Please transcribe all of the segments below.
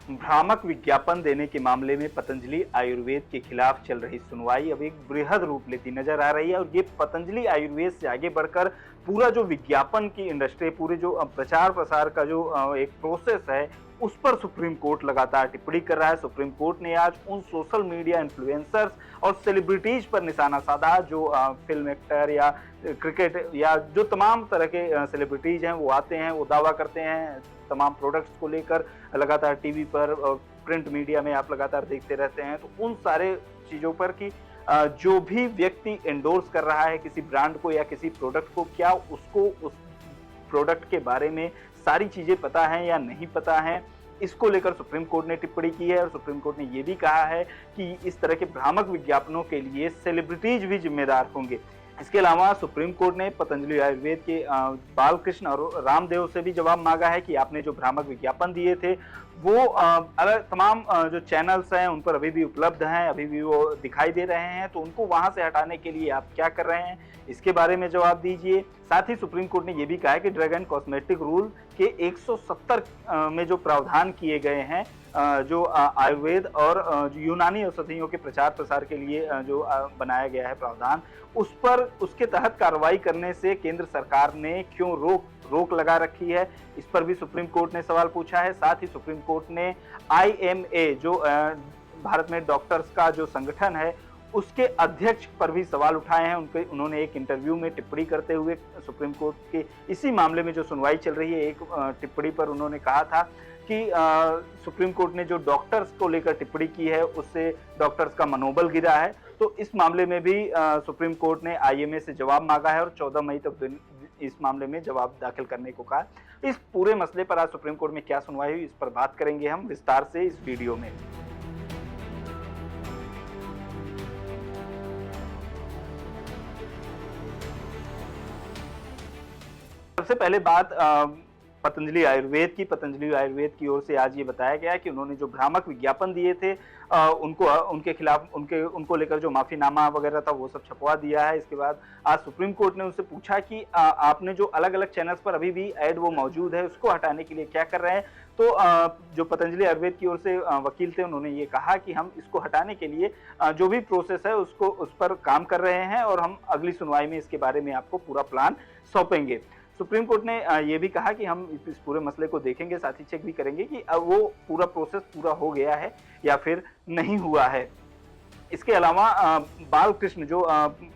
भ्रामक विज्ञापन देने के मामले में पतंजलि आयुर्वेद के खिलाफ चल रही सुनवाई अब एक बृहद रूप लेती नजर आ रही है और ये पतंजलि आयुर्वेद से आगे बढ़कर पूरा जो विज्ञापन की इंडस्ट्री, पूरे जो प्रचार प्रसार का जो एक प्रोसेस है, उस पर सुप्रीम कोर्ट लगातार टिप्पणी कर रहा है। सुप्रीम कोर्ट ने आज उन सोशल मीडिया इन्फ्लुएंसर्स और सेलिब्रिटीज पर निशाना साधा जो फिल्म एक्टर या क्रिकेट या जो तमाम तरह के सेलिब्रिटीज हैं वो आते हैं, वो दावा करते हैं तमाम प्रोडक्ट्स को लेकर, लगातार टीवी पर और प्रिंट मीडिया में आप लगातार देखते रहते हैं। तो उन सारे चीज़ों पर कि जो भी व्यक्ति एंडोर्स कर रहा है किसी ब्रांड को या किसी प्रोडक्ट को, क्या उसको उस प्रोडक्ट के बारे में सारी चीज़ें पता हैं या नहीं पता हैं, इसको लेकर सुप्रीम कोर्ट ने टिप्पणी की है। और सुप्रीम कोर्ट ने ये भी कहा है कि इस तरह के भ्रामक विज्ञापनों के लिए सेलिब्रिटीज भी जिम्मेदार होंगे। इसके अलावा सुप्रीम कोर्ट ने पतंजलि आयुर्वेद के बालकृष्ण और रामदेव से भी जवाब मांगा है कि आपने जो भ्रामक विज्ञापन दिए थे वो अलग तमाम जो चैनल्स हैं उन पर अभी भी उपलब्ध हैं, अभी भी वो दिखाई दे रहे हैं, तो उनको वहां से हटाने के लिए आप क्या कर रहे हैं, इसके बारे में जवाब दीजिए। साथ ही सुप्रीम कोर्ट ने ये भी कहा है कि ड्रग एंड कॉस्मेटिक रूल के 170 में जो प्रावधान किए गए हैं, जो आयुर्वेद और यूनानी औषधियों के प्रचार प्रसार के लिए जो बनाया गया है प्रावधान, उस पर उसके तहत कार्रवाई करने से केंद्र सरकार ने क्यों रोक लगा रखी है, इस पर भी सुप्रीम कोर्ट ने सवाल पूछा है। साथ ही सुप्रीम कोर्ट ने IMA जो भारत में डॉक्टर्स का जो संगठन है उसके अध्यक्ष पर भी सवाल उठाए हैं। उन्होंने एक इंटरव्यू में टिप्पणी करते हुए सुप्रीम कोर्ट के इसी मामले में जो सुनवाई चल रही है, एक टिप्पणी पर उन्होंने कहा था कि सुप्रीम कोर्ट ने जो डॉक्टर्स को लेकर टिप्पणी की है उससे डॉक्टर्स का मनोबल गिरा है। तो इस मामले में भी सुप्रीम कोर्ट ने IMA से जवाब मांगा है और 14 मई तक इस मामले में जवाब दाखिल करने को कहा। इस पूरे मसले पर आज सुप्रीम कोर्ट में क्या सुनवाई हुई, इस पर बात करेंगे हम विस्तार से इस वीडियो में। सबसे पहले बात पतंजलि आयुर्वेद की ओर से आज ये बताया गया है कि उन्होंने जो भ्रामक विज्ञापन दिए थे उनके खिलाफ उनको लेकर जो माफीनामा वगैरह था वो सब छपवा दिया है। इसके बाद आज सुप्रीम कोर्ट ने उनसे पूछा कि आपने जो अलग अलग चैनल्स पर अभी भी ऐड वो मौजूद है उसको हटाने के लिए क्या कर रहे हैं। तो जो पतंजलि आयुर्वेद की ओर से वकील थे उन्होंने ये कहा कि हम इसको हटाने के लिए जो भी प्रोसेस है उस पर काम कर रहे हैं और हम अगली सुनवाई में इसके बारे में आपको पूरा प्लान सौंपेंगे। सुप्रीम कोर्ट ने ये भी कहा कि हम इस पूरे मसले को देखेंगे, साथ ही चेक भी करेंगे कि वो पूरा प्रोसेस पूरा हो गया है या फिर नहीं हुआ है। इसके अलावा बालकृष्ण जो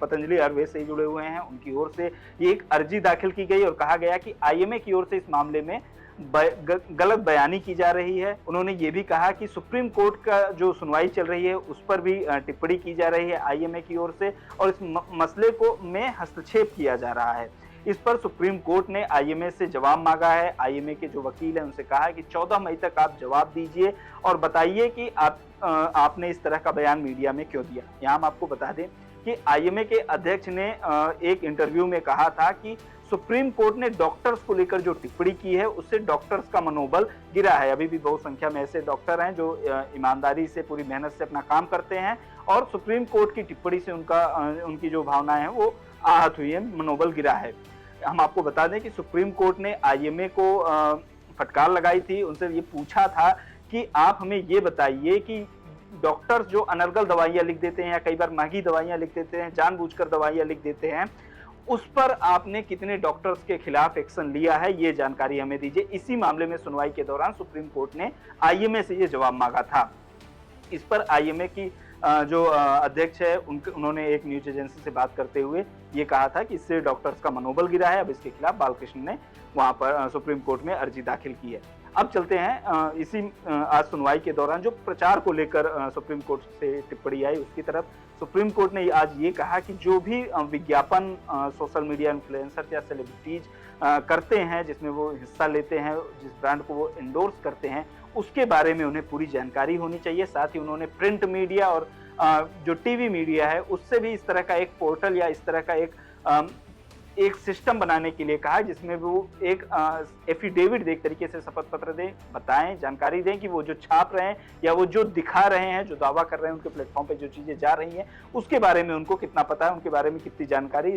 पतंजलि आयुर्वेद से जुड़े हुए हैं उनकी ओर से ये एक अर्जी दाखिल की गई और कहा गया कि IMA की ओर से इस मामले में गलत बयानी की जा रही है। उन्होंने ये भी कहा कि सुप्रीम कोर्ट का जो सुनवाई चल रही है उस पर भी टिप्पणी की जा रही है IMA की ओर से और इस मसले को में हस्तक्षेप किया जा रहा है। इस पर सुप्रीम कोर्ट ने IMA से जवाब मांगा है। IMA के जो वकील हैं उनसे कहा है कि 14 मई तक आप जवाब दीजिए और बताइए कि आपने इस तरह का बयान मीडिया में क्यों दिया। यहाँ हम आपको बता दें कि IMA के अध्यक्ष ने एक इंटरव्यू में कहा था कि सुप्रीम कोर्ट ने डॉक्टर्स को लेकर जो टिप्पणी की है उससे डॉक्टर्स का मनोबल गिरा है। अभी भी बहुत संख्या में ऐसे डॉक्टर हैं जो ईमानदारी से पूरी मेहनत से अपना काम करते हैं और सुप्रीम कोर्ट की टिप्पणी से उनकी जो भावनाएं हैं वो आहत हुई है, मनोबल गिरा है। हम आपको बता दें कि सुप्रीम कोर्ट ने IMA को फटकार लगाई थी, उनसे ये पूछा था कि आप हमें ये बताइए कि डॉक्टर्स जो अनर्गल दवाइयाँ लिख देते हैं या कई बार महंगी दवाइयाँ लिख देते हैं, जानबूझकर दवाइयाँ लिख देते हैं, उस पर आपने कितने डॉक्टर्स के खिलाफ एक्शन लिया है, ये जानकारी हमें दीजिए। इसी मामले में सुनवाई के दौरान सुप्रीम कोर्ट ने IMA से ये जवाब मांगा था। इस पर IMA की जो अध्यक्ष है उन्होंने एक न्यूज एजेंसी से बात करते हुए ये कहा था कि इससे डॉक्टर्स का मनोबल गिरा है। अब इसके खिलाफ बालकृष्ण ने वहां पर सुप्रीम कोर्ट में अर्जी दाखिल की है। अब चलते हैं इसी आज सुनवाई के दौरान जो प्रचार को लेकर सुप्रीम कोर्ट से टिप्पणी आई उसकी तरफ। सुप्रीम कोर्ट ने आज ये कहा कि जो भी विज्ञापन सोशल मीडिया इन्फ्लुएंसर या सेलिब्रिटीज करते हैं, जिसमें वो हिस्सा लेते हैं, जिस ब्रांड को वो एंडोर्स करते हैं, उसके बारे में उन्हें पूरी जानकारी होनी चाहिए। साथ ही उन्होंने प्रिंट मीडिया और जो टीवी मीडिया है उससे भी इस तरह का एक पोर्टल या इस तरह का एक एक सिस्टम बनाने के लिए कहा जिसमें वो एक एफिडेविट एक तरीके से शपथ पत्र दें, बताएं, जानकारी दें कि वो जो छाप रहे हैं या वो जो दिखा रहे हैं, जो दावा कर रहे हैं, उनके प्लेटफॉर्म पे जो चीजें जा रही हैं, उसके बारे में उनको कितना पता है, उनके बारे में कितनी जानकारी,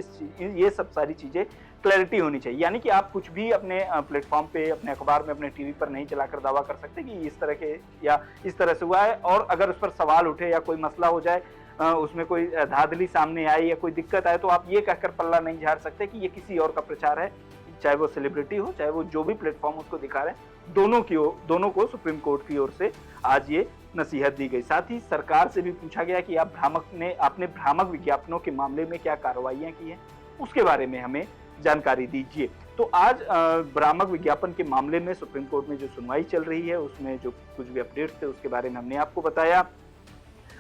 ये सब सारी चीजें क्लैरिटी होनी चाहिए। यानी कि आप कुछ भी अपने प्लेटफॉर्म पे, अपने अखबार में, अपने टीवी पर नहीं चलाकर दावा कर सकते कि इस तरह के या इस तरह से हुआ है, और अगर उस पर सवाल उठे या कोई मसला हो जाए, उसमें कोई धांधली सामने आई या कोई दिक्कत आए, तो आप ये कहकर पल्ला नहीं झाड़ सकते कि ये किसी और का प्रचार है, चाहे वो सेलिब्रिटी हो, चाहे वो जो भी प्लेटफॉर्म उसको दिखा रहे हैं। दोनों को सुप्रीम कोर्ट की ओर से आज ये नसीहत दी गई। साथ ही सरकार से भी पूछा गया कि आपने भ्रामक विज्ञापनों के मामले में क्या कार्रवाइयां की हैं, उसके बारे में हमें जानकारी दीजिए। तो आज भ्रामक विज्ञापन के मामले में सुप्रीम कोर्ट में जो सुनवाई चल रही है, उसमें जो कुछ भी अपडेट्स थे उसके बारे में हमने आपको बताया।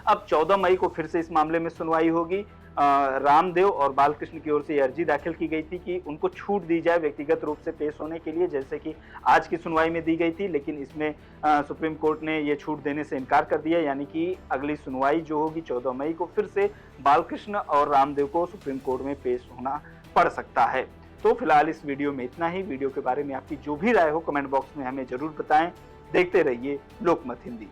अब 14 मई को फिर से इस मामले में सुनवाई होगी। रामदेव और बालकृष्ण की ओर से अर्जी दाखिल की गई थी कि उनको छूट दी जाए व्यक्तिगत रूप से पेश होने के लिए, जैसे कि आज की सुनवाई में दी गई थी, लेकिन इसमें सुप्रीम कोर्ट ने ये छूट देने से इनकार कर दिया। यानी कि अगली सुनवाई जो होगी 14 मई को फिर से बालकृष्ण और रामदेव को सुप्रीम कोर्ट में पेश होना पड़ सकता है। तो फिलहाल इस वीडियो में इतना ही। वीडियो के बारे में आपकी जो भी राय हो कमेंट बॉक्स में हमें जरूर बताएं। देखते रहिए लोकमत हिंदी।